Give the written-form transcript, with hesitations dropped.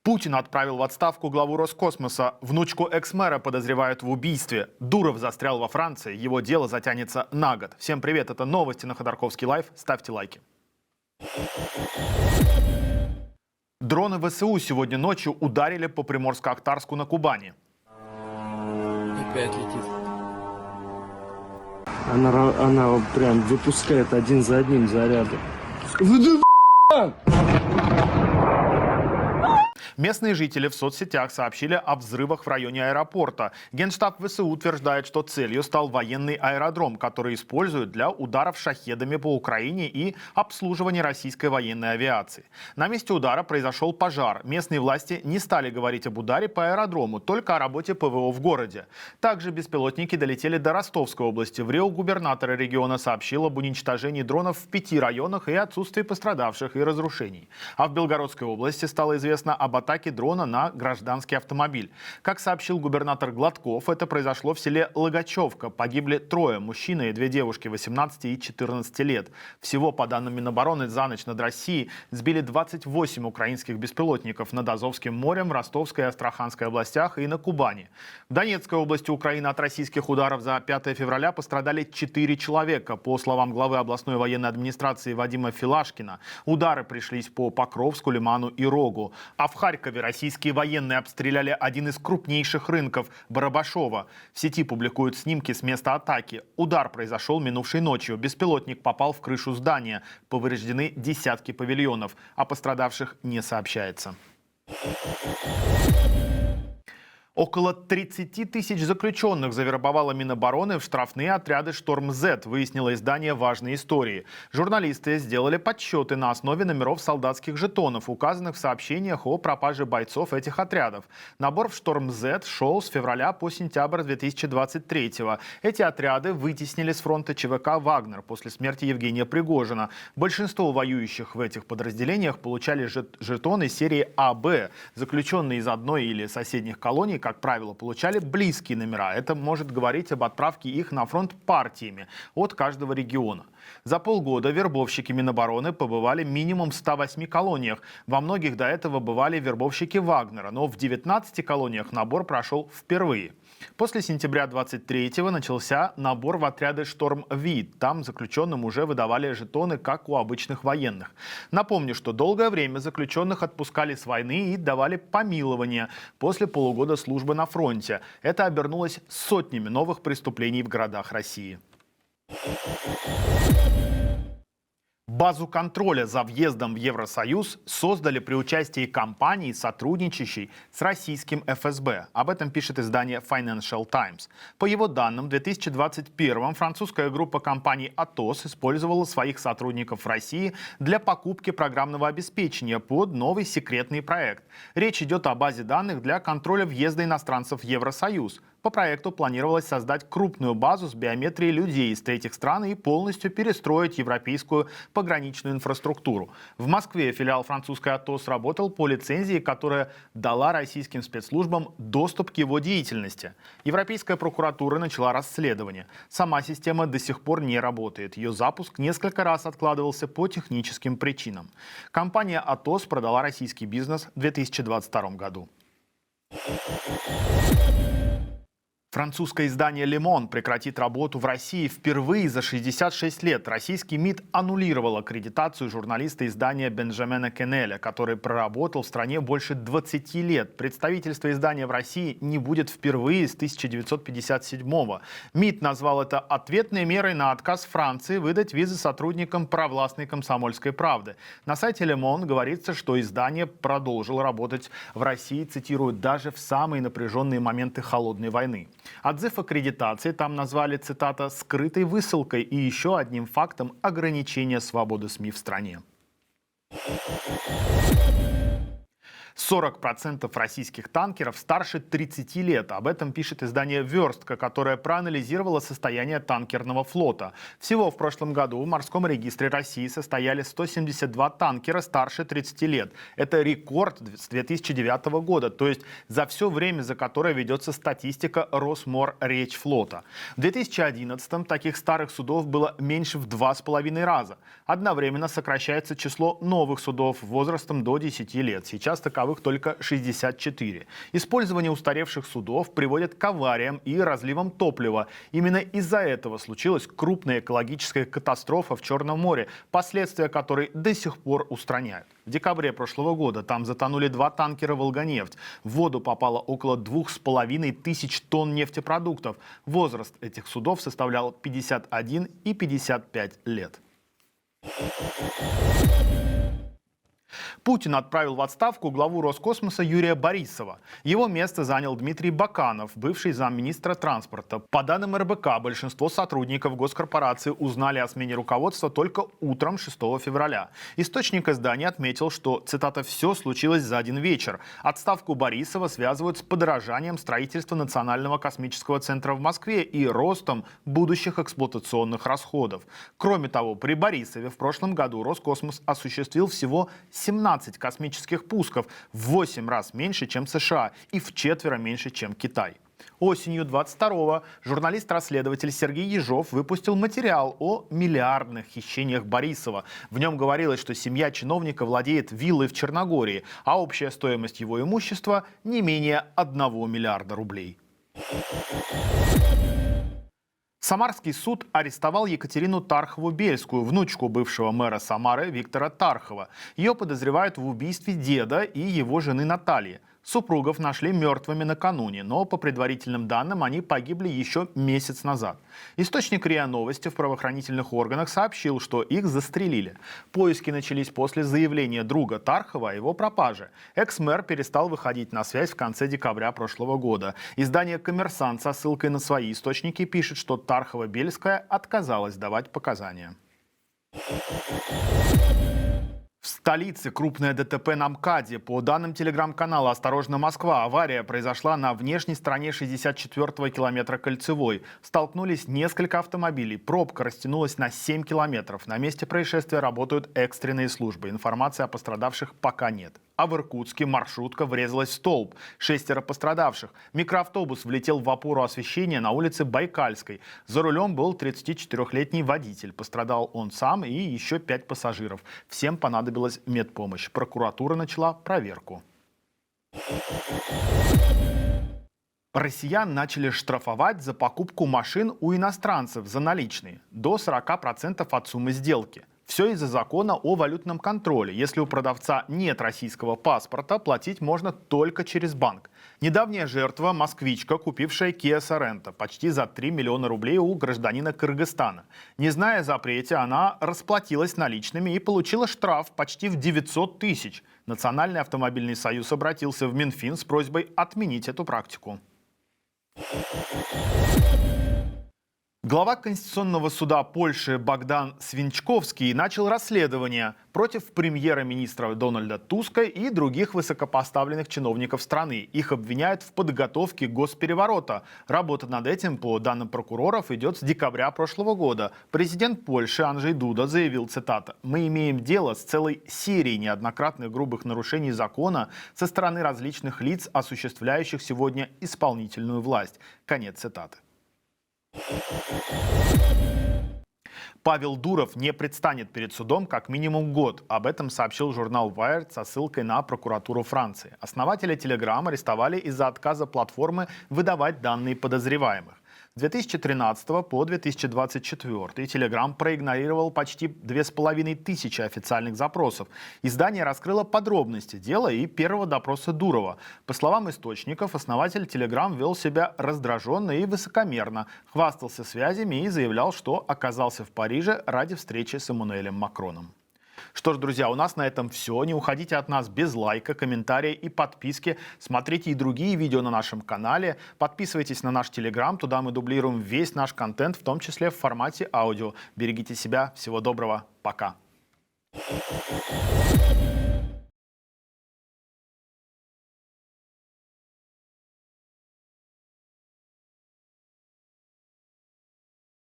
Путин отправил в отставку главу Роскосмоса. Внучку экс-мэра подозревают в убийстве. Дуров застрял во Франции. Его дело затянется на год. Всем привет, это новости на Ходорковский лайв. Ставьте лайки. Дроны ВСУ сегодня ночью ударили по Приморско-Ахтарску на Кубани. Опять летит. Она прям выпускает один за одним заряды. Местные жители в соцсетях сообщили о взрывах в районе аэропорта. Генштаб ВСУ утверждает, что целью стал военный аэродром, который используют для ударов шахедами по Украине и обслуживания российской военной авиации. На месте удара произошел пожар. Местные власти не стали говорить об ударе по аэродрому, только о работе ПВО в городе. Также беспилотники долетели до Ростовской области. В Рио губернатор региона сообщил об уничтожении дронов в 5 районах и отсутствии пострадавших и разрушений. А в Белгородской области стало известно об атаки дрона на гражданский автомобиль. Как сообщил губернатор Гладков, это произошло в селе Логачевка. Погибли 3 мужчина и 2 девушки 18 и 14 лет. Всего, по данным Минобороны, за ночь над Россией сбили 28 украинских беспилотников над Азовским морем, в Ростовской и Астраханской областях и на Кубани. В Донецкой области Украины от российских ударов за 5 февраля пострадали 4 человека. По словам главы областной военной администрации Вадима Филашкина, удары пришлись по Покровску, Лиману и Рогу. А в Харькове российские военные обстреляли один из крупнейших рынков – Барабашово. В сети публикуют снимки с места атаки. Удар произошел минувшей ночью. Беспилотник попал в крышу здания. Повреждены десятки павильонов. О пострадавших не сообщается. Около 30 тысяч заключенных завербовала Минобороны в штрафные отряды «Шторм-З», выяснило издание «Важные истории». Журналисты сделали подсчеты на основе номеров солдатских жетонов, указанных в сообщениях о пропаже бойцов этих отрядов. Набор в «Шторм-З» шел с февраля по сентябрь 2023-го. Эти отряды вытеснили с фронта ЧВК «Вагнер» после смерти Евгения Пригожина. Большинство воюющих в этих подразделениях получали жетоны серии АБ. Заключенные из одной или соседних колоний, как правило, получали близкие номера. Это может говорить об отправке их на фронт партиями от каждого региона. За полгода вербовщики Минобороны побывали минимум в 108 колониях. Во многих до этого бывали вербовщики Вагнера, но в 19 колониях набор прошел впервые. После сентября 23-го начался набор в отряды «Шторм-Вид». Там заключенным уже выдавали жетоны, как у обычных военных. Напомню, что долгое время заключенных отпускали с войны и давали помилование после полугода службы на фронте. Это обернулось сотнями новых преступлений в городах России. Базу контроля за въездом в Евросоюз создали при участии компаний, сотрудничающей с российским ФСБ. Об этом пишет издание Financial Times. По его данным, в 2021-м французская группа компаний Atos использовала своих сотрудников в России для покупки программного обеспечения под новый секретный проект. Речь идет о базе данных для контроля въезда иностранцев в Евросоюз. По проекту планировалось создать крупную базу с биометрией людей из третьих стран и полностью перестроить европейскую пограничную инфраструктуру. В Москве филиал французской Atos работал по лицензии, которая дала российским спецслужбам доступ к его деятельности. Европейская прокуратура начала расследование. Сама система до сих пор не работает. Ее запуск несколько раз откладывался по техническим причинам. Компания Atos продала российский бизнес в 2022 году. Французское издание «Le Monde» прекратит работу в России впервые за 66 лет. Российский МИД аннулировал аккредитацию журналиста издания Бенджамина Кеннеля, который проработал в стране больше 20 лет. Представительство издания в России не будет впервые с 1957-го. МИД назвал это ответной мерой на отказ Франции выдать визы сотрудникам провластной «Комсомольской правды». На сайте «Le Monde» говорится, что издание продолжило работать в России, цитирую, даже в самые напряженные моменты холодной войны. Отзыв аккредитации там назвали, цитата, «скрытой высылкой» и еще одним фактом ограничения свободы СМИ в стране. 40% российских танкеров старше 30 лет. Об этом пишет издание «Верстка», которое проанализировало состояние танкерного флота. Всего в прошлом году в морском регистре России состояли 172 танкера старше 30 лет. Это рекорд с 2009 года, то есть за все время, за которое ведется статистика Росморречфлота. В 2011-м таких старых судов было меньше в 2,5 раза. Одновременно сокращается число новых судов возрастом до 10 лет. Сейчас таковых живых только 64. Использование устаревших судов приводит к авариям и разливам топлива. Именно из-за этого случилась крупная экологическая катастрофа в Черном море, последствия которой до сих пор устраняют. В декабре прошлого года там затонули 2 танкера «Волганефть». В воду попало около 2500 тонн нефтепродуктов. Возраст этих судов составлял 51 и 55 лет. Путин отправил в отставку главу Роскосмоса Юрия Борисова. Его место занял Дмитрий Баканов, бывший замминистра транспорта. По данным РБК, большинство сотрудников госкорпорации узнали о смене руководства только утром 6 февраля. Источник издания отметил, что, цитата, «все случилось за один вечер». Отставку Борисова связывают с подорожанием строительства Национального космического центра в Москве и ростом будущих эксплуатационных расходов. Кроме того, при Борисове в прошлом году Роскосмос осуществил всего 17 космических пусков, в 8 раз меньше, чем США, и в 4 меньше, чем Китай. Осенью 22-го журналист-расследователь Сергей Ежов выпустил материал о миллиардных хищениях Борисова. В нем говорилось, что семья чиновника владеет виллой в Черногории, а общая стоимость его имущества не менее 1 миллиарда рублей. Самарский суд арестовал Екатерину Тархову-Бельскую, внучку бывшего мэра Самары Виктора Тархова. Ее подозревают в убийстве деда и его жены Натальи. Супругов нашли мертвыми накануне, но по предварительным данным они погибли еще месяц назад. Источник РИА Новости в правоохранительных органах сообщил, что их застрелили. Поиски начались после заявления друга Тархова о его пропаже. Экс-мэр перестал выходить на связь в конце декабря прошлого года. Издание «Коммерсант» со ссылкой на свои источники пишет, что Тархова-Бельская отказалась давать показания. В столице крупное ДТП на МКАДе. По данным телеграм-канала «Осторожно, Москва», авария произошла на внешней стороне 64-го километра Кольцевой. Столкнулись несколько автомобилей. Пробка растянулась на 7 километров. На месте происшествия работают экстренные службы. Информации о пострадавших пока нет. А в Иркутске маршрутка врезалась в столб. 6 пострадавших. Микроавтобус влетел в опору освещения на улице Байкальской. За рулем был 34-летний водитель. Пострадал он сам и еще 5 пассажиров. Всем понадобилась медпомощь. Прокуратура начала проверку. Россиян начали штрафовать за покупку машин у иностранцев за наличные. До 40% от суммы сделки. Все из-за закона о валютном контроле. Если у продавца нет российского паспорта, платить можно только через банк. Недавняя жертва – москвичка, купившая Kia Sorento почти за 3 миллиона рублей у гражданина Кыргызстана. Не зная о запрете, она расплатилась наличными и получила штраф почти в 900 тысяч. Национальный автомобильный союз обратился в Минфин с просьбой отменить эту практику. Глава Конституционного суда Польши Богдан Свинчковский начал расследование против премьера-министра Дональда Туска и других высокопоставленных чиновников страны. Их обвиняют в подготовке госпереворота. Работа над этим, по данным прокуроров, идет с декабря прошлого года. Президент Польши Анджей Дуда заявил, цитата, «Мы имеем дело с целой серией неоднократных грубых нарушений закона со стороны различных лиц, осуществляющих сегодня исполнительную власть». Конец цитаты. Павел Дуров не предстанет перед судом как минимум год. Об этом сообщил журнал Wired со ссылкой на прокуратуру Франции. Основателя Telegram арестовали из-за отказа платформы выдавать данные подозреваемых. С 2013 по 2024 Telegram проигнорировал почти 2500 официальных запросов. Издание раскрыло подробности дела и первого допроса Дурова. По словам источников, основатель Telegram вел себя раздраженно и высокомерно, хвастался связями и заявлял, что оказался в Париже ради встречи с Эммануэлем Макроном. Что ж, друзья, у нас на этом все. Не уходите от нас без лайка, комментария и подписки. Смотрите и другие видео на нашем канале. Подписывайтесь на наш Telegram. Туда мы дублируем весь наш контент, в том числе в формате аудио. Берегите себя. Всего доброго. Пока.